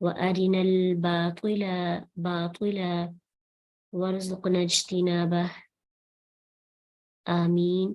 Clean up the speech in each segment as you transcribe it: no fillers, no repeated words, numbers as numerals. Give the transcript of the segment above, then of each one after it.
وأرنا الباطل باطلا وارزقنا اجتنابه آمين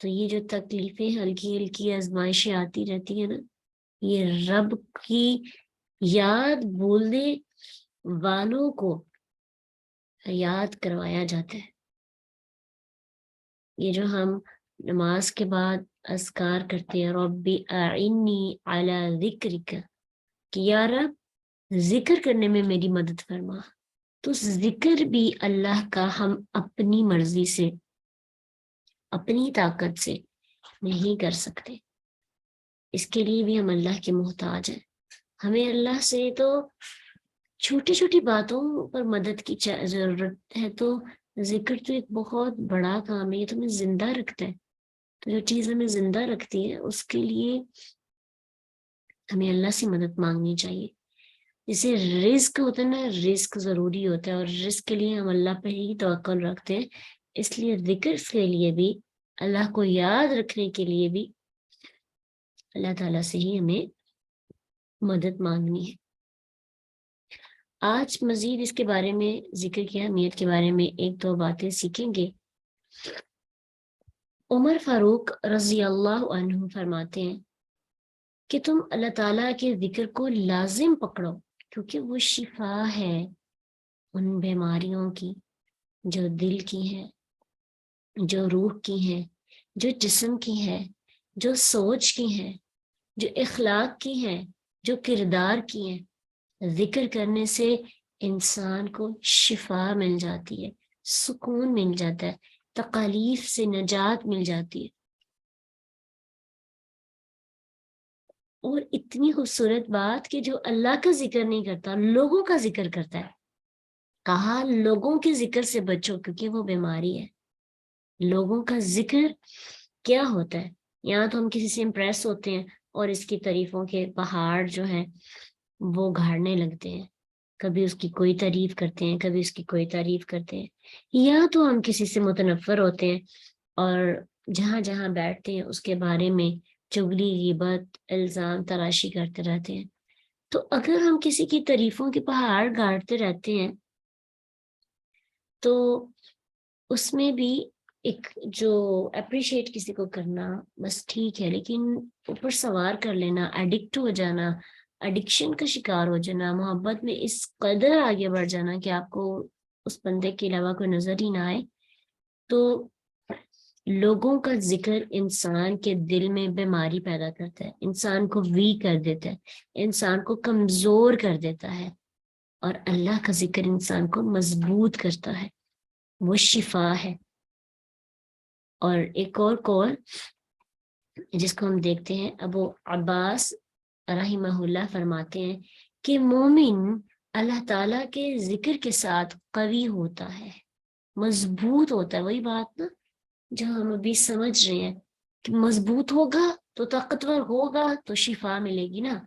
تو یہ جو تکلیفیں ہلکی ہلکی آزمائشیں آتی رہتی ہیں نا، یہ رب کی یاد بولنے والوں کو یاد کروایا جاتا ہے۔ یہ جو ہم نماز کے بعد اذکار کرتے ہیں، ربی اعنی علی ذکرک، کہ یا رب ذکر کرنے میں میری مدد فرما، تو ذکر بھی اللہ کا ہم اپنی مرضی سے، اپنی طاقت سے نہیں کر سکتے۔ اس کے لیے بھی ہم اللہ کے محتاج ہیں۔ ہمیں اللہ سے تو چھوٹی چھوٹی باتوں پر مدد کی ضرورت ہے، تو ذکر تو ایک بہت بڑا کام ہے، یہ تو ہمیں زندہ رکھتا ہے۔ تو جو چیز ہمیں زندہ رکھتی ہے اس کے لیے ہمیں اللہ سے مدد مانگنی چاہیے۔ جیسے رزق ہوتا ہے نا، رزق ضروری ہوتا ہے، اور رزق کے لیے ہم اللہ پہ ہی توکل رکھتے ہیں، اس لیے ذکر کے لیے بھی، اللہ کو یاد رکھنے کے لیے بھی اللہ تعالیٰ سے ہی ہمیں مدد مانگنی ہے۔ آج مزید اس کے بارے میں، ذکر کی اہمیت کے بارے میں ایک دو باتیں سیکھیں گے۔ عمر فاروق رضی اللہ عنہ فرماتے ہیں کہ تم اللہ تعالیٰ کے ذکر کو لازم پکڑو، کیونکہ وہ شفا ہے ان بیماریوں کی جو دل کی ہیں، جو روح کی ہیں، جو جسم کی ہیں، جو سوچ کی ہیں، جو اخلاق کی ہیں، جو کردار کی ہیں۔ ذکر کرنے سے انسان کو شفا مل جاتی ہے، سکون مل جاتا ہے، تکالیف سے نجات مل جاتی ہے۔ اور اتنی خوبصورت بات کہ جو اللہ کا ذکر نہیں کرتا، لوگوں کا ذکر کرتا ہے، کہا لوگوں کے ذکر سے بچو کیونکہ وہ بیماری ہے۔ لوگوں کا ذکر کیا ہوتا ہے؟ یہاں تو ہم کسی سے امپریس ہوتے ہیں اور اس کی تعریفوں کے پہاڑ جو ہیں وہ گھاڑنے لگتے ہیں، کبھی اس کی کوئی تعریف کرتے ہیں، کبھی اس کی کوئی تعریف کرتے ہیں، یا تو ہم کسی سے متنفر ہوتے ہیں اور جہاں جہاں بیٹھتے ہیں اس کے بارے میں چغلی، غیبت، الزام تراشی کرتے رہتے ہیں۔ تو اگر ہم کسی کی تعریفوں کے پہاڑ گاڑتے رہتے ہیں تو اس میں بھی ایک جو اپریشیٹ کسی کو کرنا بس ٹھیک ہے، لیکن اوپر سوار کر لینا، ایڈکٹ ہو جانا، ایڈکشن کا شکار ہو جانا، محبت میں اس قدر آگے بڑھ جانا کہ آپ کو اس بندے کے علاوہ کوئی نظر ہی نہ آئے، تو لوگوں کا ذکر انسان کے دل میں بیماری پیدا کرتا ہے، انسان کو ویک کر دیتا ہے، انسان کو کمزور کر دیتا ہے، اور اللہ کا ذکر انسان کو مضبوط کرتا ہے، وہ شفا ہے۔ اور ایک اور قول جس کو ہم دیکھتے ہیں، ابو عباس رحمہ اللہ فرماتے ہیں کہ مومن اللہ تعالیٰ کے ذکر کے ساتھ قوی ہوتا ہے، مضبوط ہوتا ہے۔ وہی بات نا جو ہم ابھی سمجھ رہے ہیں کہ مضبوط ہوگا تو طاقتور ہوگا تو شفا ملے گی نا۔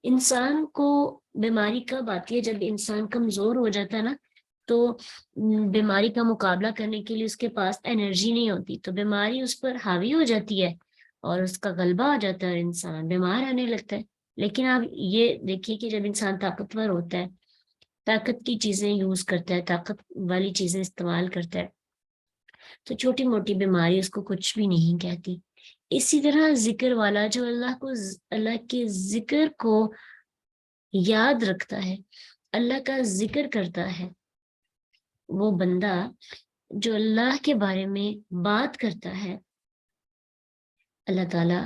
انسان کو بیماری کب آتی ہے؟ جب انسان کمزور ہو جاتا ہے نا، تو بیماری کا مقابلہ کرنے کے لیے اس کے پاس انرجی نہیں ہوتی، تو بیماری اس پر حاوی ہو جاتی ہے اور اس کا غلبہ آ جاتا ہے اور انسان بیمار آنے لگتا ہے۔ لیکن آپ یہ دیکھیے کہ جب انسان طاقتور ہوتا ہے، طاقت کی چیزیں یوز کرتا ہے، طاقت والی چیزیں استعمال کرتا ہے، تو چھوٹی موٹی بیماری اس کو کچھ بھی نہیں کہتی۔ اسی طرح ذکر والا جو اللہ کے ذکر کو یاد رکھتا ہے، اللہ کا ذکر کرتا ہے، وہ بندہ جو اللہ کے بارے میں بات کرتا ہے، اللہ تعالیٰ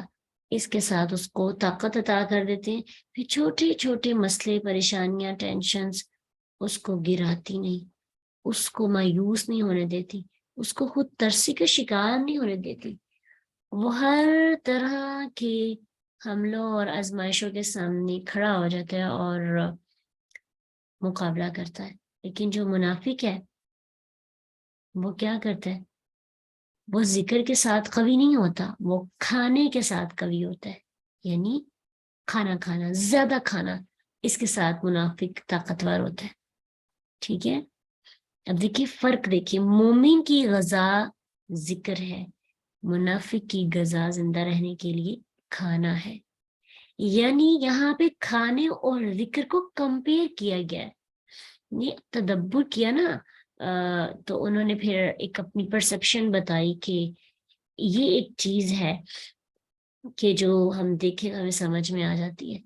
اس کے ساتھ اس کو طاقت عطا کر دیتے ہیں، پھر چھوٹے چھوٹے مسئلے، پریشانیاں، ٹینشنز اس کو گراتی نہیں، اس کو مایوس نہیں ہونے دیتی، اس کو خود ترسی کا شکار نہیں ہونے دیتی۔ وہ ہر طرح کے حملوں اور آزمائشوں کے سامنے کھڑا ہو جاتا ہے اور مقابلہ کرتا ہے۔ لیکن جو منافق ہے وہ کیا کرتا ہے؟ وہ ذکر کے ساتھ قوی نہیں ہوتا، وہ کھانے کے ساتھ قوی ہوتا ہے، یعنی کھانا کھانا، زیادہ کھانا، اس کے ساتھ منافق طاقتور ہوتا ہے۔ ٹھیک ہے، اب دیکھیے فرق، دیکھیے مومن کی غذا ذکر ہے، منافق کی غذا زندہ رہنے کے لیے کھانا ہے۔ یعنی یہاں پہ کھانے اور ذکر کو کمپیئر کیا گیا ہے، یہ تدبر کیا نا، تو انہوں نے پھر ایک اپنی پرسپشن بتائی کہ یہ ایک چیز ہے کہ جو ہم دیکھیں ہمیں سمجھ میں آ جاتی ہے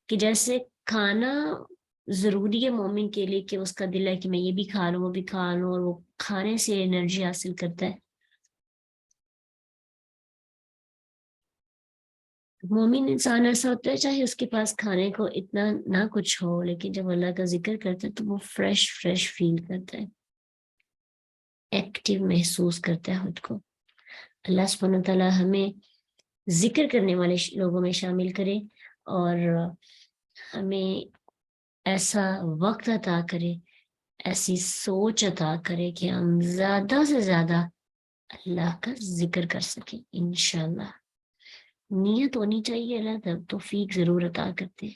کہ جیسے کھانا ضروری ہے مومن کے لیے کہ اس کا دل ہے کہ میں یہ بھی کھا لوں وہ بھی کھا لوں، اور وہ کھانے سے انرجی حاصل کرتا ہے. مومن انسان ایسا ہوتا ہے چاہے اس کے پاس کھانے کو اتنا نہ کچھ ہو، لیکن جب اللہ کا ذکر کرتا ہے تو وہ فریش فریش فیل کرتا ہے، ایکٹیو محسوس کرتا ہے خود کو. اللہ سبحانہ تعالیٰ ہمیں ذکر کرنے والے لوگوں میں شامل کرے، اور ہمیں ایسا وقت عطا کرے، ایسی سوچ عطا کرے کہ ہم زیادہ سے زیادہ اللہ کا ذکر کر سکیں انشاءاللہ. نیت ہونی چاہیے، اللہ تب توفیق ضرور عطا کرتے ہیں.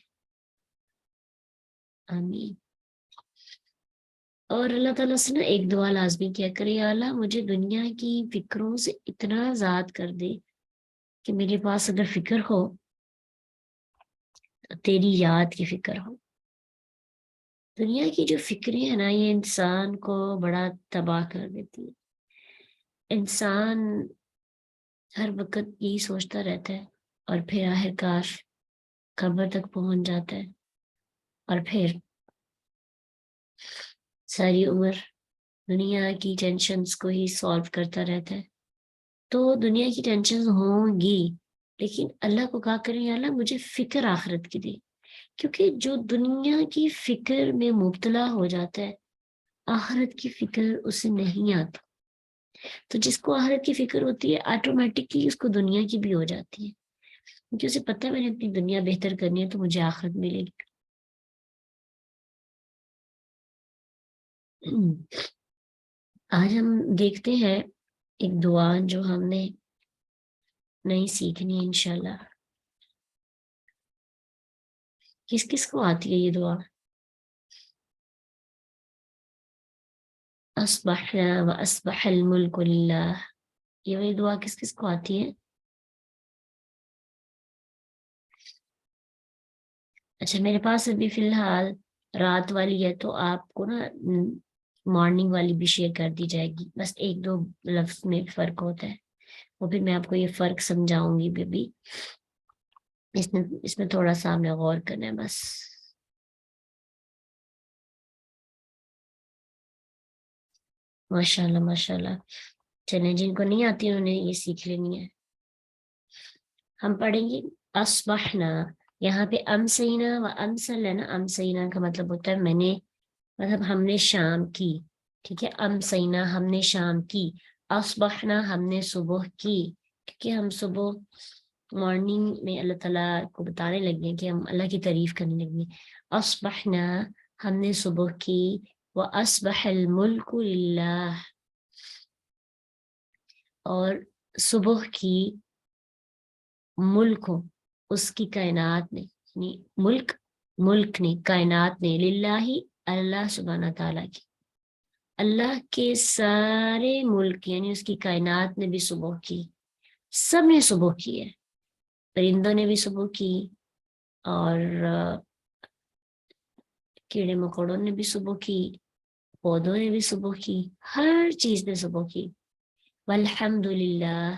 آمین. اور اللہ تعالیٰ سے نا ایک دعا لازمی کیا کرے، یا اللہ مجھے دنیا کی فکروں سے اتنا آزاد کر دے کہ میرے پاس اگر فکر ہو تو تیری یاد کی فکر ہو. دنیا کی جو فکریں ہیں نا یہ انسان کو بڑا تباہ کر دیتی ہے. انسان ہر وقت یہی سوچتا رہتا ہے، اور پھر آخر کار قبر تک پہنچ جاتا ہے، اور پھر ساری عمر دنیا کی ٹینشنز کو ہی سالو کرتا رہتا ہے. تو دنیا کی ٹینشنز ہوں گی، لیکن اللہ کو کہا کریں یا اللہ مجھے فکر آخرت کی دے، کیونکہ جو دنیا کی فکر میں مبتلا ہو جاتا ہے آخرت کی فکر اسے نہیں آتی. تو جس کو آخرت کی فکر ہوتی ہے آٹومیٹکلی اس کو دنیا کی بھی ہو جاتی ہے، کیونکہ اسے پتہ ہے میں نے اپنی دنیا بہتر کرنی ہے تو مجھے آخرت ملے گی. آج ہم دیکھتے ہیں ایک دعا جو ہم نے نہیں سیکھنی ہے انشاءاللہ. کس کس کو آتی ہے یہ دعا؟ اصبحنا واصبح الملک للہ، یہ وہی دعا کس کس کو آتی ہے؟ اچھا میرے پاس ابھی فی الحال رات والی ہے، تو آپ کو نا مارننگ والی بھی شیئر کر دی جائے گی. بس ایک دو لفظ میں فرق ہوتا ہے، وہ پھر میں آپ کو یہ فرق سمجھاؤں گی بھی. اس میں تھوڑا سا ہمیں غور کرنا ہے بس. ماشاءاللہ ماشاءاللہ. چلیں جن کو نہیں آتی انہوں نے یہ سیکھ لینی ہے. ہم پڑھیں گے اصبحنا. یہاں پہ امسینا و امسل ہے نا، امسینا کا مطلب ہوتا ہے میں نے، مطلب ہم نے شام کی. ٹھیک ہے، امسینا ہم نے شام کی، اصبحنا ہم نے صبح کی، کیونکہ ہم صبح مارننگ میں اللہ تعالیٰ کو بتانے لگے کہ ہم اللہ کی تعریف کرنے لگے. اصبحنا ہم نے صبح کی، واصبح الملک للہ، اور صبح کی ملک ہو اس کی کائنات نے، یعنی ملک نے، کائنات نے، للہ اللہ سبحانہ تعالیٰ کی، اللہ کے سارے ملک یعنی اس کی کائنات نے بھی صبح کی. سب نے صبح کی ہے، پرندوں نے بھی صبح کی، اور کیڑے مکوڑوں نے بھی صبح کی، پودوں نے بھی صبح کی، ہر چیز نے صبح کی. والحمد للہ،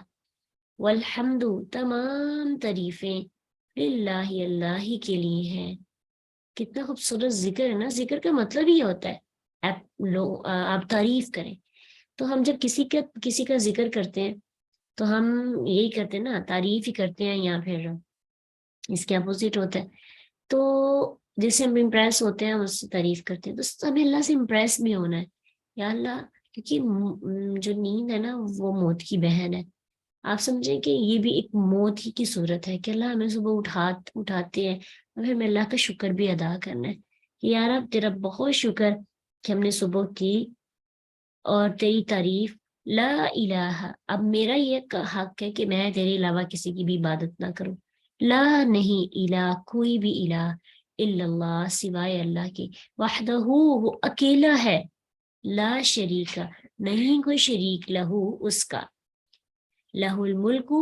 والحمد تمام تعریفیں، للہ اللہ ہی کے لیے ہیں. کتنا خوبصورت ذکر ہے نا. ذکر کا مطلب ہی ہوتا ہے آپ تعریف کریں. تو ہم جب کسی کا ذکر کرتے ہیں تو ہم یہی کرتے ہیں نا، تعریف ہی کرتے ہیں، یا پھر اس کے اپوزٹ ہوتا ہے. تو جیسے ہم امپریس ہوتے ہیں ہم اس سے تعریف کرتے ہیں، تو ہمیں اللہ سے امپریس بھی ہونا ہے. یا اللہ، کیونکہ جو نیند ہے نا وہ موت کی بہن ہے. آپ سمجھیں کہ یہ بھی ایک موت ہی کی صورت ہے کہ اللہ ہمیں صبح اٹھاتے ہیں، اور پھر ہمیں اللہ کا شکر بھی ادا کرنا ہے کہ یار اب تیرا بہت شکر کہ ہم نے صبح کی، اور تیری تعریف. لا الہ، اب میرا یہ حق ہے کہ میں تیرے علاوہ کسی کی بھی عبادت نہ کروں. لا نہیں، الہ کوئی بھی الہ، الا اللہ سوائے اللہ کے، وحدہ وہ اکیلا ہے، لا شریک نہیں کوئی شریک، لہو اس کا، لہ الملک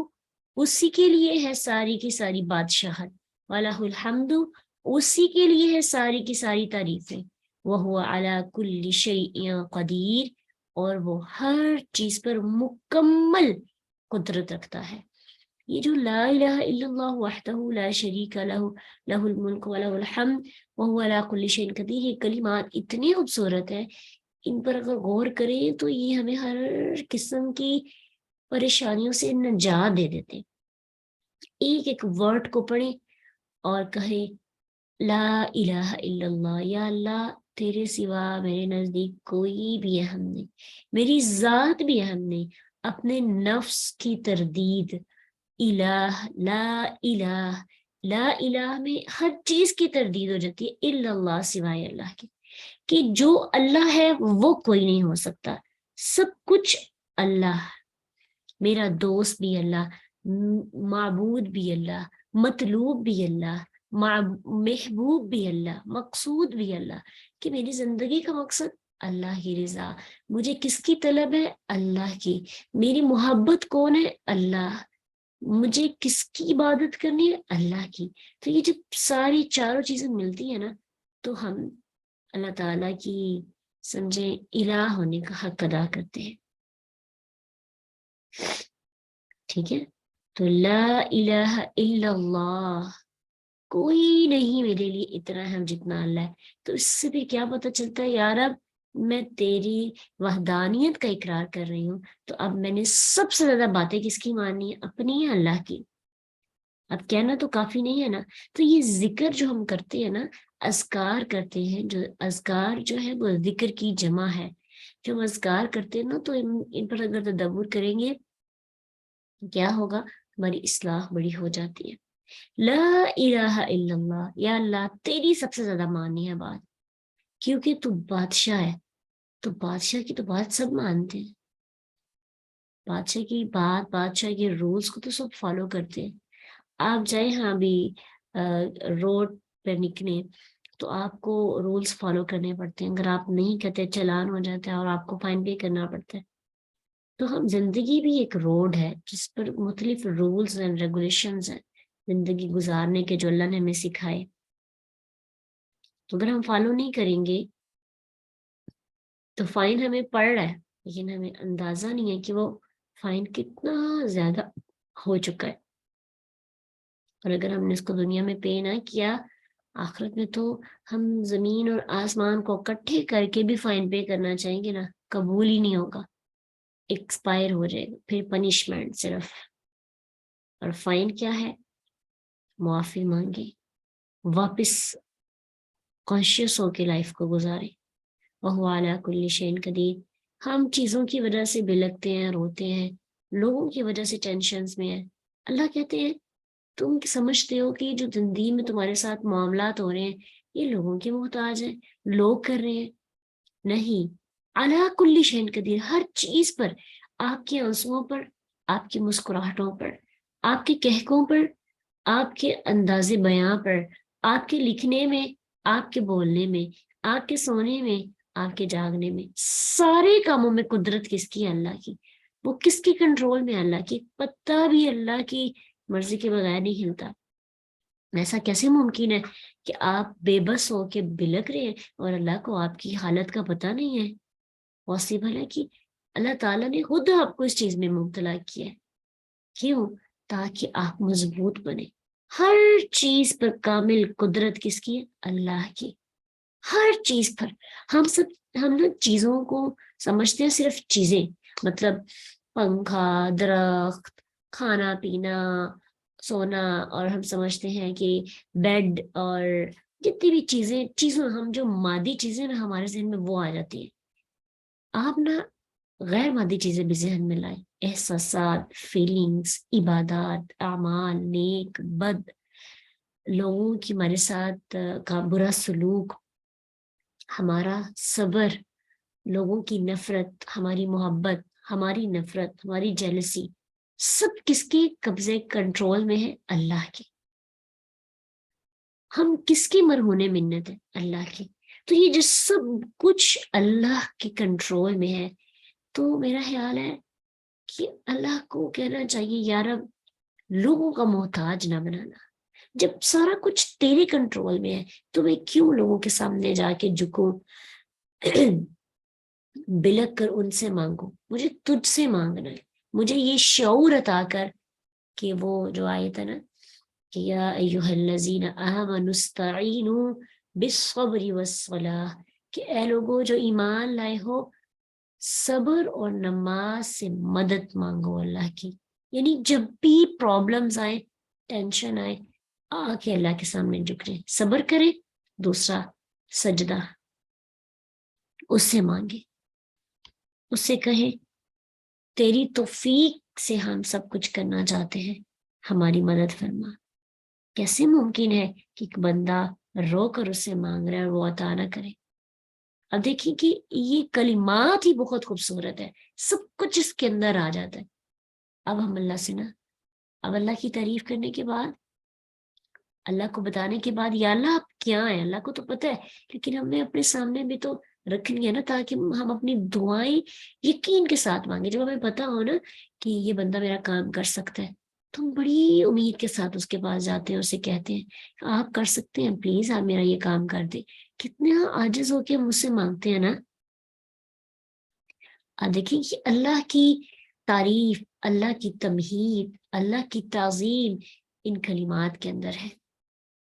اسی کے لیے ہے ساری کی ساری بادشاہت، وَلَهُ الْحَمْدُ اسی کے لیے ہے ساری کی ساری تعریفیں، وَهُوَ عَلَى كُلِّ شَيْءٍ قَدِيرٌ اور وہ ہر چیز پر مکمل قدرت رکھتا ہے. یہ جو لا الہ الا اللہ وحدہ لا شریک لہ لہ الملک و لہ الحمد وہو علی کل شیء قدیر، یہ کلمات اتنے خوبصورت ہیں، ان پر اگر غور کریں تو یہ ہمیں ہر قسم کی پریشانیوں سے نجات دے دیتے. ایک ایک ورڈ کو پڑھیں اور کہیں لا الہ الا اللہ، یا اللہ تیرے سوا میرے نزدیک کوئی بھی اہم نہیں، میری ذات بھی اہم نہیں. اپنے نفس کی تردید، الہ لا الہ، لا الہ میں ہر چیز کی تردید ہو جاتی ہے الا اللہ، سوائے اللہ کے، کہ جو اللہ ہے وہ کوئی نہیں ہو سکتا، سب کچھ اللہ، میرا دوست بھی اللہ، معبود بھی اللہ، مطلوب بھی اللہ، محبوب بھی اللہ، مقصود بھی اللہ، کہ میری زندگی کا مقصد اللہ کی رضا، مجھے کس کی طلب ہے؟ اللہ کی. میری محبت کون ہے؟ اللہ. مجھے کس کی عبادت کرنی ہے؟ اللہ کی. تو یہ جب ساری چاروں چیزیں ملتی ہیں نا تو ہم اللہ تعالیٰ کی سمجھے الہ ہونے کا حق ادا کرتے ہیں. ٹھیک ہے، تو لا الہ الا اللہ، کوئی نہیں میرے لیے اتنا اہم جتنا اللہ ہے. تو اس سے پھر کیا پتہ چلتا ہے؟ یار اب میں تیری وحدانیت کا اقرار کر رہی ہوں، تو اب میں نے سب سے زیادہ باتیں کس کی ماننی ہے؟ اپنی ہے، اللہ کی. اب کہنا تو کافی نہیں ہے نا. تو یہ ذکر جو ہم کرتے ہیں نا، اذکار کرتے ہیں، جو اذکار جو ہے وہ ذکر کی جمع ہے. جو ہم اذکار کرتے ہیں نا تو ان پر اگر تدبر کریں گے کیا ہوگا؟ ہماری اصلاح بڑی ہو جاتی ہے. لا الہ الا اللہ، یا اللہ تیری سب سے زیادہ ماننی ہے بات، کیونکہ تو بادشاہ ہے. تو بادشاہ کی تو بات سب مانتے ہیں، بادشاہ کی بات، بادشاہ کے رولز کو تو سب فالو کرتے ہیں. آپ جائیں ہاں بھی روڈ پہ نکلیں تو آپ کو رولز فالو کرنے پڑتے ہیں، اگر آپ نہیں کرتے چلان ہو جاتا ہے اور آپ کو فائن پے کرنا پڑتا ہے. تو ہم زندگی بھی ایک روڈ ہے جس پر مختلف رولز اینڈ ریگولیشنز ہیں زندگی گزارنے کے، جو اللہ نے ہمیں سکھائے. تو اگر ہم فالو نہیں کریں گے تو فائن ہمیں پڑ رہا ہے، لیکن ہمیں اندازہ نہیں ہے کہ وہ فائن کتنا زیادہ ہو چکا ہے. اور اگر ہم نے اس کو دنیا میں پے نہ کیا، آخرت میں تو ہم زمین اور آسمان کو اکٹھے کر کے بھی فائن پے کرنا چاہیں گے نا، قبول ہی نہیں ہوگا، ایکسپائر ہو جائے گا. پھر پنشمنٹ صرف. اور فائن کیا ہے؟ معافی مانگے، واپس کانشیس ہو کے لائف کو گزارے. وہو علی کل شیء قدیر. ہم چیزوں کی وجہ سے بلکتے ہیں، روتے ہیں، لوگوں کی وجہ سے ٹینشنز میں ہیں. اللہ کہتے ہیں تم سمجھتے ہو کہ جو زندگی میں تمہارے ساتھ معاملات ہو رہے ہیں یہ لوگوں کے محتاج ہیں، لوگ کر رہے ہیں. نہیں، علی کل شیء قدیر، ہر چیز پر، آپ کے آنسوؤں پر، آپ کی مسکراہٹوں پر، آپ کے کہکوں پر، آپ کے انداز بیاں پر، آپ کے لکھنے میں، آپ کے بولنے میں، آپ کے سونے میں، آپ کے جاگنے میں، سارے کاموں میں قدرت کس کی ہے؟ اللہ کی. وہ کس کی کنٹرول میں؟ اللہ کی. پتہ بھی اللہ کی مرضی کے بغیر نہیں ہلتا. ایسا کیسے ممکن ہے کہ آپ بے بس ہو کے بلک رہے ہیں اور اللہ کو آپ کی حالت کا پتہ نہیں ہے؟ پاسبل ہے کہ اللہ تعالیٰ نے خود آپ کو اس چیز میں مبتلا کیا ہے. کیوں؟ تاکہ آپ مضبوط بنے. ہر چیز پر کامل قدرت کس کی ہے؟ اللہ کی. ہر چیز پر. ہم نا چیزوں کو سمجھتے ہیں صرف چیزیں، مطلب پنکھا، درخت، کھانا پینا، سونا، اور ہم سمجھتے ہیں کہ بیڈ اور جتنی بھی چیزوں ہم جو مادی چیزیں نا ہمارے ذہن میں وہ آ جاتی ہیں. آپ نا غیر مادی چیزیں بھی ذہن میں لائیں، احساسات، فیلنگز، عبادات، اعمال، نیک بد، لوگوں کی ہمارے ساتھ کا برا سلوک، ہمارا صبر، لوگوں کی نفرت، ہماری محبت، ہماری نفرت، ہماری جیلسی، سب کس کے قبضے کنٹرول میں ہے؟ اللہ کے. ہم کس کی مرہون منت ہے؟ اللہ کی. تو یہ جو سب کچھ اللہ کے کنٹرول میں ہے، تو میرا خیال ہے کہ اللہ کو کہنا چاہیے یار اب لوگوں کا محتاج نہ بنانا. جب سارا کچھ تیرے کنٹرول میں ہے تو میں کیوں لوگوں کے سامنے جا کے جھکوں، بلک کر ان سے مانگوں؟ مجھے تجھ سے مانگنا ہے. مجھے یہ شعور عطا کر کہ وہ جو آیت ہے نا کہ یا ایھا الذین آمنوا استعینوا بالصبر والصلاۃ، کہ اے لوگوں جو ایمان لائے ہو صبر اور نماز سے مدد مانگو اللہ کی. یعنی جب بھی پرابلمز آئے، ٹینشن آئے، آ کے اللہ کے سامنے جھکے، صبر کرے. دوسرا سجدہ اس سے مانگے، اس سے کہیں تیری توفیق سے ہم سب کچھ کرنا چاہتے ہیں، ہماری مدد فرما. کیسے ممکن ہے کہ ایک بندہ رو کر اس سے مانگ رہا ہے اور وہ عطا نہ کرے؟ اب دیکھیں کہ یہ کلمات ہی بہت خوبصورت ہے، سب کچھ اس کے اندر آ جاتا ہے. اب ہم اللہ سے نا، اب اللہ کی تعریف کرنے کے بعد، اللہ کو بتانے کے بعد، یا اللہ آپ کیا ہیں اللہ کو تو پتہ ہے، لیکن ہم نے اپنے سامنے بھی تو رکھنی ہے نا، تاکہ ہم اپنی دعائیں یقین کے ساتھ مانگیں. جب ہمیں پتا ہو نا کہ یہ بندہ میرا کام کر سکتا ہے تو ہم بڑی امید کے ساتھ اس کے پاس جاتے ہیں، اسے کہتے ہیں آپ کر سکتے ہیں، پلیز آپ میرا یہ کام کر دیں. کتنے عاجز ہو کے ہم اس سے مانگتے ہیں نا. دیکھیں کہ اللہ کی تعریف، اللہ کی تمہید، اللہ کی تعظیم ان کلمات کے اندر ہے.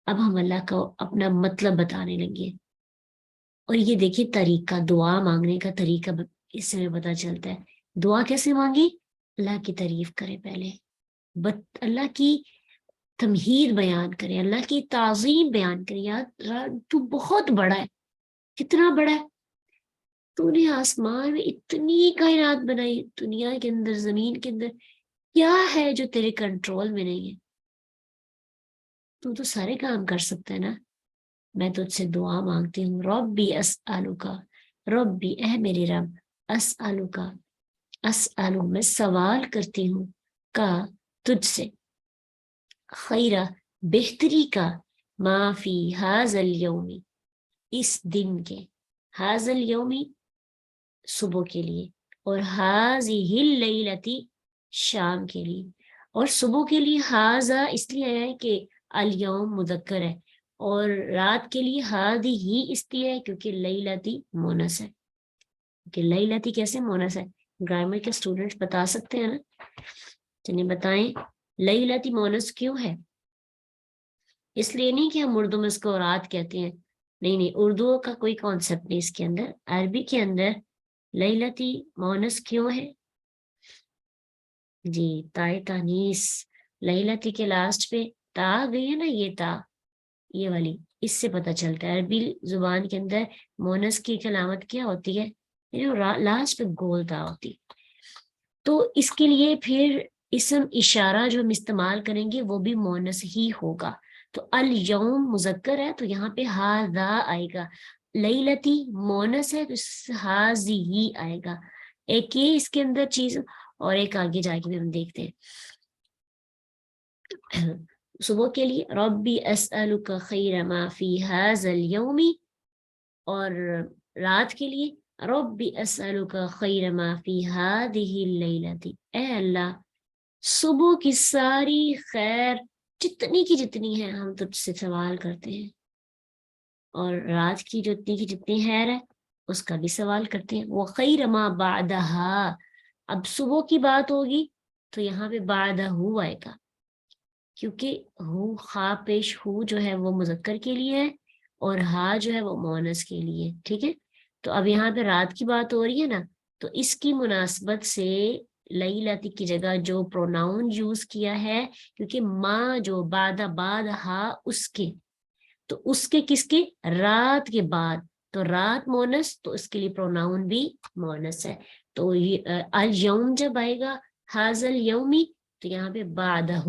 اب ہم اللہ کو اپنا مطلب بتانے لگے. اور یہ دیکھیے طریقہ، دعا مانگنے کا طریقہ اس سے پتہ چلتا ہے. دعا کیسے مانگی؟ اللہ کی تعریف کرے پہلے، اللہ کی تمہید بیان کرے، اللہ کی تعظیم بیان کرے. یار تو بہت بڑا ہے. کتنا بڑا ہے؟ تو نے آسمان میں اتنی کائنات بنائی، دنیا کے اندر، زمین کے اندر، کیا ہے جو تیرے کنٹرول میں نہیں ہے؟ تو سارے کام کر سکتا ہے نا. میں تجھ سے دعا مانگتی ہوں، ربی اسالوکا، ربی اے میرے رب، اسالوکا، اسالو میں سوال کرتی ہوں، کا تجھ سے، خیرہ بہتری کا، ما فی ھذا اليوم اس دن کے، ھذا اليوم صبح کے لیے، اور ھذہ اللیلۃ شام کے لیے. اور صبح کے لیے ھذا اس لیے ہے کہ الیوم مذکر ہے، اور رات کے لیے ھذہ اس لیے ہے کیونکہ لیلتی مونس ہے. کہ لیلتی کیسے مونس ہے؟ گرامر کے اسٹوڈنٹس بتا سکتے ہیں نا؟ چلیے بتائیں لیلتی مونس کیوں ہے؟ اس لیے نہیں کہ ہم اردو میں اس کو رات کہتے ہیں، نہیں، اردو کا کوئی کانسیپٹ نہیں اس کے اندر. عربی کے اندر لیلتی مونس کیوں ہے؟ جی تائے تانیس، لیلتی کے لاسٹ پہ تا گئی ہے نا، یہ تا، یہ والی، اس سے پتہ چلتا ہے عربی زبان کے اندر مونس کی علامت کیا ہوتی ہے، لاسٹ پہ گول تا ہوتی. تو اس کے لیے پھر اسم اشارہ جو ہم استعمال کریں گے وہ بھی مونس ہی ہوگا. تو الیوم مذکر ہے تو یہاں پہ ھذا آئے گا، لیلتی مونس ہے تو ھذہ آئے گا. ایک یہ اس کے اندر چیز، اور ایک آگے جا کے بھی ہم دیکھتے ہیں. صبح کے لیے ربی اسألک خیر ما فی ھذا اليوم، اور رات کے لیے ربی اسألک خیر ما فی ھذہ اللیلۃ، اے اللہ صبح کی ساری خیر جتنی کی جتنی ہے ہم تجھ سے سوال کرتے ہیں، اور رات کی جتنی کی جتنی خیر ہے اس کا بھی سوال کرتے ہیں. وہ خیر ما بعدہا، اب صبح کی بات ہوگی تو یہاں پہ بعدہ آئے گا، کیونکہ ہو خا پیش ہو جو ہے وہ مذکر کے لیے ہے اور ہا جو ہے وہ مونس کے لیے. ٹھیک ہے، تو اب یہاں پہ رات کی بات ہو رہی ہے نا، تو اس کی مناسبت سے لیلتی کی جگہ جو پروناؤن یوز کیا ہے، کیونکہ ماں جو بعد ہا اس کے، تو اس کے کس کے؟ رات کے بعد، تو رات مونس تو اس کے لیے پروناؤن بھی مونس ہے. تو الیوم جب آئے گا ھذا الیومی تو یہاں پہ بعدہ،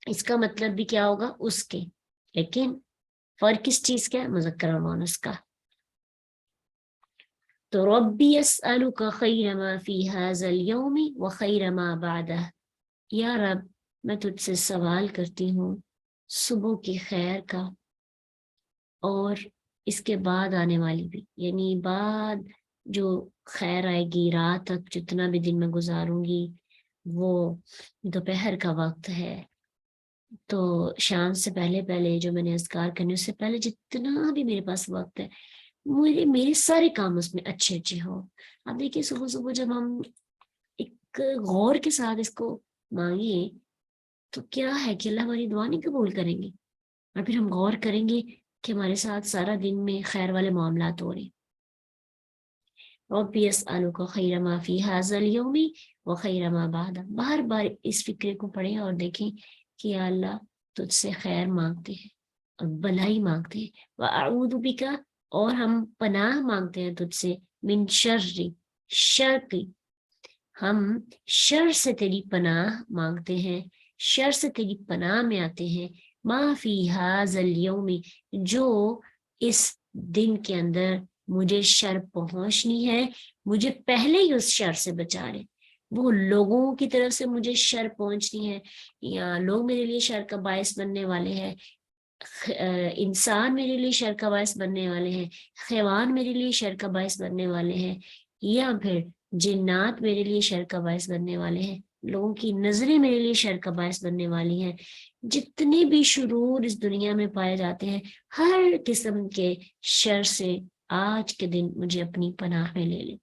اس کا مطلب بھی کیا ہوگا؟ اس کے. لیکن فرق کس چیز کا ہے؟ مذکر اور مونس کا. تو ربی اسألک خیر ما فی ھذا اليوم وخیر ما بعدہ، یا رب میں تجھ سے سوال کرتی ہوں صبح کی خیر کا اور اس کے بعد آنے والی بھی، یعنی بعد جو خیر آئے گی رات تک، جتنا بھی دن میں گزاروں گی، وہ دوپہر کا وقت ہے، تو شام سے پہلے پہلے جو میں نے اذکار کرنے اس سے پہلے جتنا بھی میرے پاس وقت ہے، میرے سارے کام اس میں اچھے ہو. اب دیکھیے صبح صبح جب ہم ایک غور کے ساتھ اس کو مانگیے تو کیا ہے کہ اللہ ہماری دعا نہیں قبول کریں گے، اور پھر ہم غور کریں گے کہ ہمارے ساتھ سارا دن میں خیر والے معاملات ہو رہے ہیں. ربی اسألک خیر ما فی ھذا اليوم و خیر ما بعد. بار بار اس فکرے کو پڑھیں اور دیکھیں کہ یا اللہ تجھ سے خیر مانگتے ہیں اور بھلائی مانگتے ہیں. واعوذ بک، اور ہم پناہ مانگتے ہیں تجھ سے، من شر، شر کی، ہم شر سے تیری پناہ مانگتے ہیں، شر سے تیری پناہ میں آتے ہیں. ما فی ھذا اليوم، جو اس دن کے اندر مجھے شر پہنچنی ہے، مجھے پہلے ہی اس شر سے بچا لے. وہ لوگوں کی طرف سے مجھے شر پہنچنی ہے، یا لوگ میرے لیے شر کا باعث بننے والے ہیں، انسان میرے لیے شر کا باعث بننے والے ہیں، حیوان میرے لیے شر کا باعث بننے والے ہیں، یا پھر جنات میرے لیے شر کا باعث بننے والے ہیں، لوگوں کی نظریں میرے لیے شر کا باعث بننے والی ہیں. جتنے بھی شرور اس دنیا میں پائے جاتے ہیں، ہر قسم کے شر سے آج کے دن مجھے اپنی پناہ میں لے لے.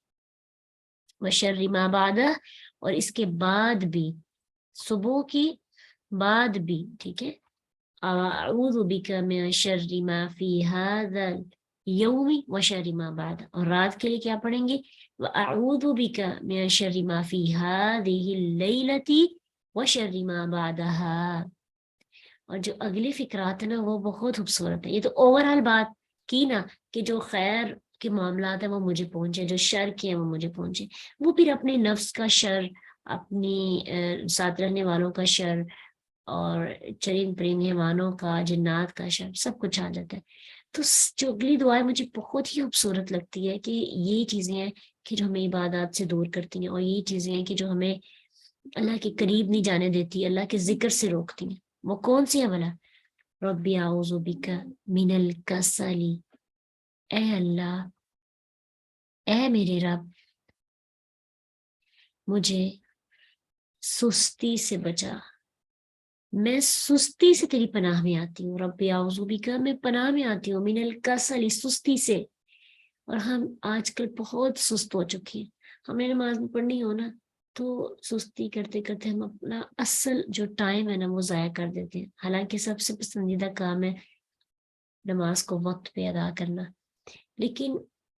وشر ما بعد، اور اس کے بعد بھی، صبح کی بعد بھی، ٹھیک ہے. اعوذ بک من شر ما فی ھذا اليوم وشر ما بعد، اور رات کے لیے کیا پڑھیں گے؟ واعوذ بک من شر ما فی هذه الليلة وشر ما بعدها. اور جو اگلے فکرات ہیں نا وہ بہت خوبصورت ہے. یہ تو اوور آل بات کی نا کہ جو خیر کے معاملات ہیں وہ مجھے پہنچے، جو شر کے ہیں وہ مجھے پہنچے. وہ پھر اپنے نفس کا شر، اپنی ساتھ رہنے والوں کا شر، اور چرند پرند حیوانوں کا، جنات کا شر، سب کچھ آ جاتا ہے. تو جو اگلی دعائیں مجھے بہت ہی خوبصورت لگتی ہے کہ یہ چیزیں ہیں کہ جو ہمیں عبادات سے دور کرتی ہیں، اور یہ چیزیں ہیں کہ جو ہمیں اللہ کے قریب نہیں جانے دیتی، اللہ کے ذکر سے روکتی ہیں. وہ کون سی ہے بھلا؟ ربی اعوذ بک من الکسل، اے اللہ، اے میرے رب، مجھے سستی سے بچا. میں سستی سے تیری پناہ میں آتی ہوں. ربی اعوذ بک، میں پناہ میں آتی ہوں، من الکسل، سستی سے. اور ہم آج کل بہت سست ہو چکے ہیں. ہمیں نماز پڑھنی ہو نا تو سستی کرتے کرتے ہم اپنا اصل جو ٹائم ہے نا وہ ضائع کر دیتے ہیں. حالانکہ سب سے پسندیدہ کام ہے نماز کو وقت پہ ادا کرنا، لیکن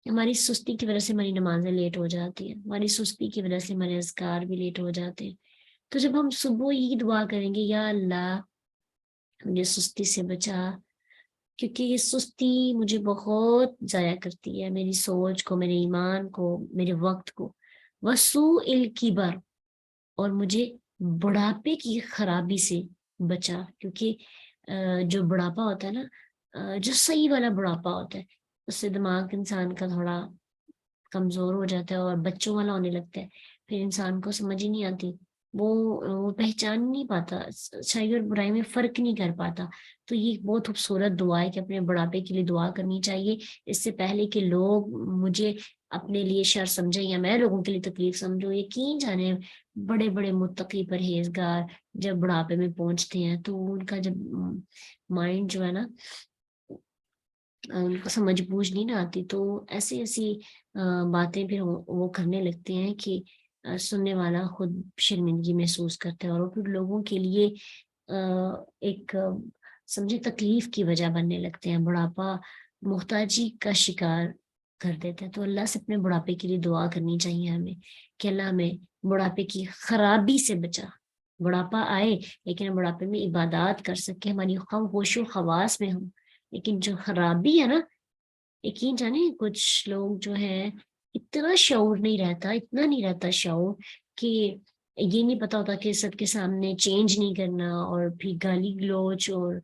ہماری سستی کی وجہ سے ہماری نمازیں لیٹ ہو جاتی ہیں، ہماری سستی کی وجہ سے ہمارے اذکار بھی لیٹ ہو جاتے ہیں. تو جب ہم صبح یہ دعا کریں گے، یا اللہ مجھے سستی سے بچا، کیونکہ یہ سستی مجھے بہت ضائع کرتی ہے، میری سوچ کو، میرے ایمان کو، میرے وقت کو. وسوء الکبر، اور مجھے بڑھاپے کی خرابی سے بچا. کیونکہ جو بڑھاپا ہوتا ہے نا، جو صحیح والا بڑھاپا ہوتا ہے، اس سے دماغ انسان کا تھوڑا کمزور ہو جاتا ہے اور بچوں والا ہونے لگتا ہے. پھر انسان کو سمجھ ہی نہیں آتی، وہ پہچان نہیں پاتا، اچھائی اور برائی میں فرق نہیں کر پاتا. تو یہ بہت خوبصورت دعا ہے کہ اپنے بڑھاپے کے لیے دعا کرنی چاہیے، اس سے پہلے کہ لوگ مجھے اپنے لیے شر سمجھیں یا میں لوگوں کے لیے تکلیف سمجھوں. یقین جانے بڑے بڑے متقی پرہیزگار جب بڑھاپے میں پہنچتے ہیں تو ان کا جب مائنڈ جو ہے نا، ان کو سمجھ بوجھ نہیں نہ آتی، تو ایسی ایسی باتیں پھر وہ کرنے لگتے ہیں کہ سننے والا خود شرمندگی محسوس کرتا ہے، اور وہ پھر لوگوں کے لیے ایک سمجھے تکلیف کی وجہ بننے لگتے ہیں. بڑھاپا محتاجی کا شکار کر دیتا ہے. تو اللہ سے اپنے بڑھاپے کے لیے دعا کرنی چاہیے ہمیں کہ اللہ ہمیں بڑھاپے کی خرابی سے بچا. بڑھاپا آئے لیکن ہم بڑھاپے میں عبادات کر سکیں، ہماری ہوش و حواس میں ہوں. لیکن جو خرابی ہے نا، یقین جانے کچھ لوگ جو ہے اتنا شعور نہیں رہتا، اتنا نہیں رہتا شعور کہ یہ نہیں پتا ہوتا کہ سب کے سامنے چینج نہیں کرنا، اور پھر گالی گلوچ، اور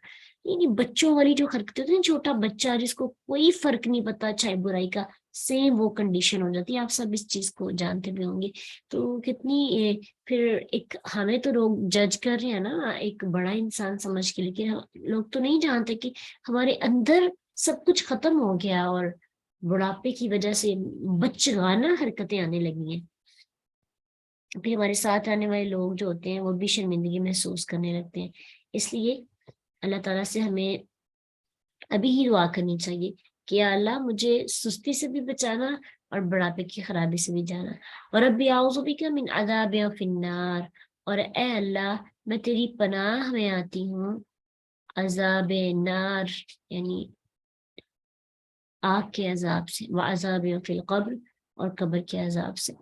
یعنی بچوں والی جو حرکتیں ہوتی ہیں، چھوٹا بچہ جس کو کوئی فرق نہیں پتا اچھائی برائی کا، سیم وہ کنڈیشن ہو جاتی ہے. آپ سب اس چیز کو جانتے بھی ہوں گے. تو کتنی پھر ایک ہمیں تو لوگ جج کر رہے ہیں نا ایک بڑا انسان سمجھ کے، لیکن لوگ تو نہیں جانتے کہ ہمارے اندر سب کچھ ختم ہو گیا اور بڑھاپے کی وجہ سے بچگانہ حرکتیں آنے لگی ہیں. پھر ہمارے ساتھ آنے والے لوگ جو ہوتے ہیں وہ بھی شرمندگی محسوس کرنے لگتے ہیں. اس لیے اللہ تعالیٰ سے ہمیں ابھی ہی دعا کرنی چاہیے کہ یا اللہ مجھے سستی سے بھی بچانا، اور بڑھاپے کی خرابی سے بھی جانا. اور ربی اعوذ بک من عذاب فی النار، اور اے اللہ میں تیری پناہ میں آتی ہوں عذاب نار یعنی آگ کے عذاب سے، وعذاب فی القبر اور قبر کے عذاب سے.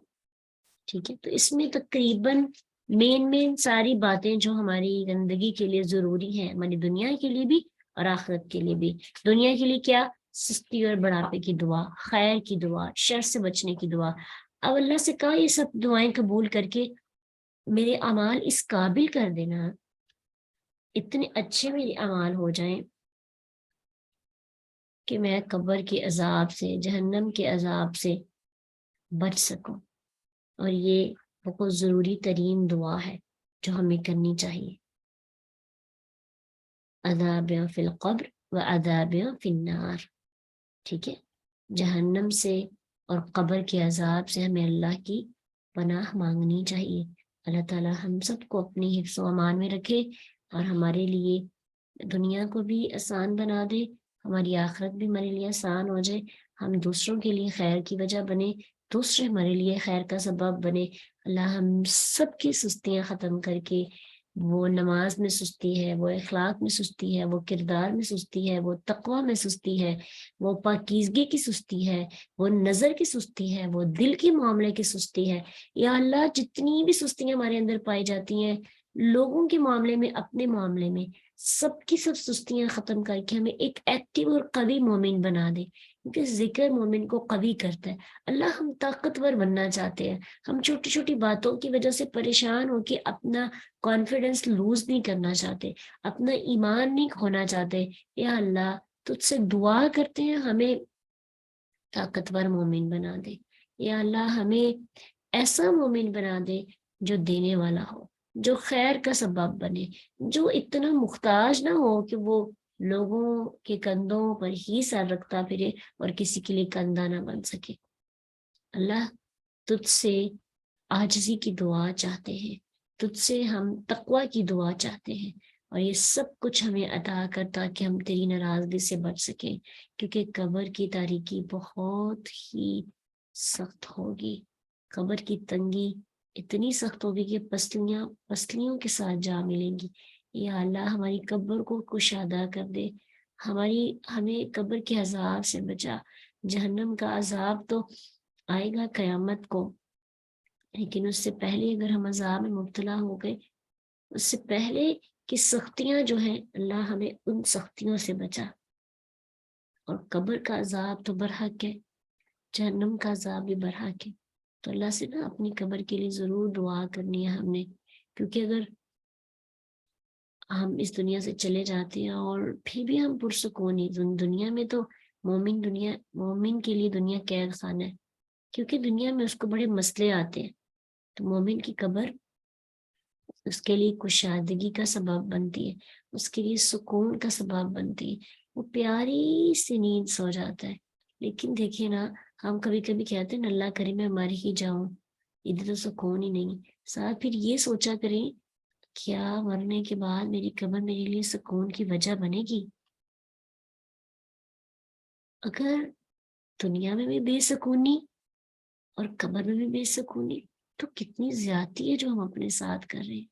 ٹھیک ہے، تو اس میں تقریباً مین ساری باتیں جو ہماری زندگی کے لیے ضروری ہیں، ہماری دنیا کے لیے بھی اور آخرت کے لیے بھی. دنیا کے لیے کیا؟ سستی اور بڑھاپے کی دعا، خیر کی دعا، شر سے بچنے کی دعا. اب اللہ سے کہا یہ سب دعائیں قبول کر کے میرے اعمال اس قابل کر دینا، اتنے اچھے میرے اعمال ہو جائیں کہ میں قبر کے عذاب سے، جہنم کے عذاب سے بچ سکوں. اور یہ بہت ضروری ترین دعا ہے جو ہمیں کرنی چاہیے. عذاب فی القبر و عذاب فی النار. ٹھیک ہے، جہنم سے اور قبر کے عذاب سے ہمیں اللہ کی پناہ مانگنی چاہیے. اللہ تعالی ہم سب کو اپنی حفظ و امان میں رکھے اور ہمارے لیے دنیا کو بھی آسان بنا دے، ہماری آخرت بھی ہمارے لیے آسان ہو جائے، ہم دوسروں کے لیے خیر کی وجہ بنے، دوسرے ہمارے لیے خیر کا سبب بنے. اللہ ہم سب کی سستیاں ختم کر کے، وہ نماز میں سستی ہے، وہ اخلاق میں سستی ہے، وہ کردار میں سستی ہے، وہ تقوی میں سستی ہے، وہ پاکیزگی کی سستی ہے، وہ نظر کی سستی ہے، وہ دل کے معاملے کی سستی ہے. یا اللہ جتنی بھی سستیاں ہمارے اندر پائی جاتی ہیں لوگوں کے معاملے میں، اپنے معاملے میں، سب کی سب سستیاں ختم کر کے ہمیں ایک ایکٹیو اور قوی مومن بنا دے، کیونکہ ذکر مومن کو قوی کرتا ہے. اللہ ہم طاقتور بننا چاہتے ہیں، ہم چھوٹی چھوٹی باتوں کی وجہ سے پریشان ہو کے اپنا کانفیڈنس لوز نہیں کرنا چاہتے، اپنا ایمان نہیں کھونا چاہتے. یا اللہ تجھ سے دعا کرتے ہیں ہمیں طاقتور مومن بنا دے. یا اللہ ہمیں ایسا مومن بنا دے جو دینے والا ہو، جو خیر کا سبب بنے، جو اتنا محتاج نہ ہو کہ وہ لوگوں کے کندھوں پر ہی سر رکھتا پھرے اور کسی کے لیے کندھا نہ بن سکے. اللہ تجھ سے عاجزی کی دعا چاہتے ہیں، تجھ سے ہم تقوی کی دعا چاہتے ہیں، اور یہ سب کچھ ہمیں عطا کر تاکہ ہم تیری ناراضگی سے بچ سکیں، کیونکہ قبر کی تاریکی بہت ہی سخت ہوگی. قبر کی تنگی اتنی سخت ہوگی کہ پسلیوں کے ساتھ جا ملیں گی. یا اللہ ہماری قبر کو کشادہ کر دے، ہمیں قبر کے عذاب سے بچا. جہنم کا عذاب تو آئے گا قیامت کو، لیکن اس سے پہلے اگر ہم عذاب میں مبتلا ہو گئے، اس سے پہلے کہ سختیاں جو ہیں اللہ ہمیں ان سختیوں سے بچا. اور قبر کا عذاب تو برحق ہے، جہنم کا عذاب بھی برحق ہے. تو اللہ سے نا اپنی قبر کے لیے ضرور دعا کرنی ہے ہم نے، کیونکہ اگر ہم اس دنیا سے چلے جاتے ہیں اور پھر بھی ہم پرسکون ہی دنیا میں، تو مومن کے لیے دنیا قید خانہ ہے، کیونکہ دنیا میں اس کو بڑے مسئلے آتے ہیں. تو مومن کی قبر اس کے لیے کشادگی کا سبب بنتی ہے، اس کے لیے سکون کا سبب بنتی ہے، وہ پیاری سی نیند سو جاتا ہے. لیکن دیکھیں نا، ہم کبھی کبھی کہتے ہیں اللہ کرے میں مر ہی جاؤں، ادھر تو سکون ہی نہیں. ساتھ پھر یہ سوچا کریں کیا مرنے کے بعد میری قبر میرے لیے سکون کی وجہ بنے گی؟ اگر دنیا میں بھی بے سکونی اور قبر میں بھی بے سکونی، تو کتنی زیادتی ہے جو ہم اپنے ساتھ کر رہے ہیں.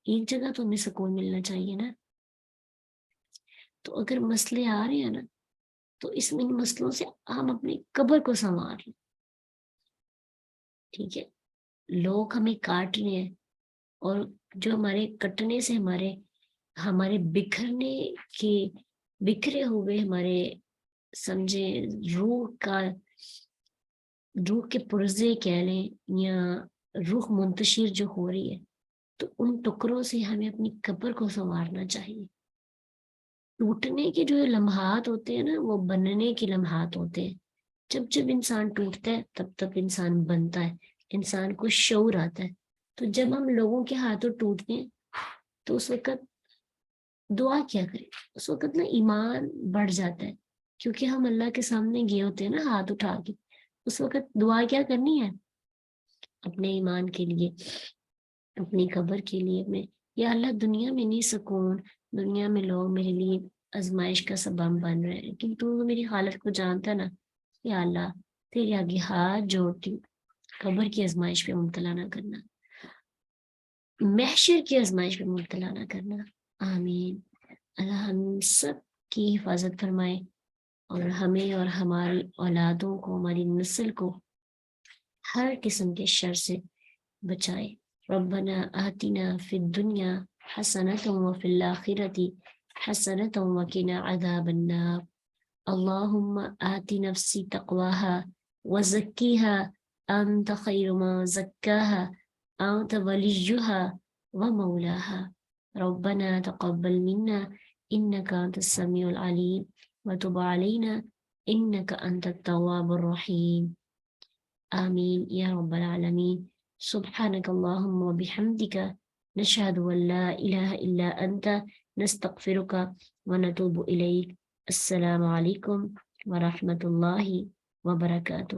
ایک جگہ تو ہمیں سکون ملنا چاہیے نا. تو اگر مسئلے آ رہے ہیں نا، تو اس میں ان مسئلوں سے ہم اپنی قبر کو سنوار لیں. ٹھیک ہے، لوگ ہمیں کاٹ رہے ہیں، اور جو ہمارے کٹنے سے ہمارے بکھرے ہوئے ہمارے سمجھے روح کے پرزے کہہ لیں، یا روح منتشر جو ہو رہی ہے، تو ان ٹکڑوں سے ہمیں اپنی قبر کو سنوارنا چاہیے. ٹوٹنے کے جو لمحات ہوتے ہیں نا، وہ بننے کے لمحات ہوتے ہیں. جب انسان ٹوٹتا ہے تب انسان بنتا ہے، انسان کو شعور آتا ہے. تو جب ہم لوگوں کے ہاتھوں ٹوٹتے ہیں تو اس وقت دعا کیا کریں؟ اس وقت نا ایمان بڑھ جاتا ہے، کیونکہ ہم اللہ کے سامنے گئے ہوتے ہیں نا ہاتھ اٹھا کے. اس وقت دعا کیا کرنی ہے؟ اپنے ایمان کے لیے، اپنی قبر کے لیے. میں یا اللہ دنیا میں نہیں سکون، دنیا میں لوگ میرے لیے آزمائش کا سبب بن رہے ہیں، لیکن تو میری حالت کو جانتا نا، یا اللہ تیرے آگے ہاتھ جوڑتی ہوں، قبر کی آزمائش پہ مبتلا نہ کرنا، محشر کی آزمائش پہ مبتلا نہ کرنا، آمین۔ اللہ ہم سب کی حفاظت فرمائے اور ہمیں اور ہماری اولادوں کو، ہماری نسل کو ہر قسم کے شر سے بچائے۔ ربنا آتنا فی الدنیا حسنۃ وفی الآخرۃ حسنۃ وقنا عذاب النار۔ اللهم آت نفسي تقواها وزكيها أنت خير من زكاها أنت وليها ومولاها۔ ربنا تقبل منا إنك أنت السميع العليم وتب علينا إنك أنت التواب الرحيم، آمين يا رب العالمين۔ سبحانك اللهم وبحمدك نشهد أن لا إله إلا أنت نستغفرك ونتوب إليك۔ السلام علیکم ورحمۃ اللہ وبرکاتہ۔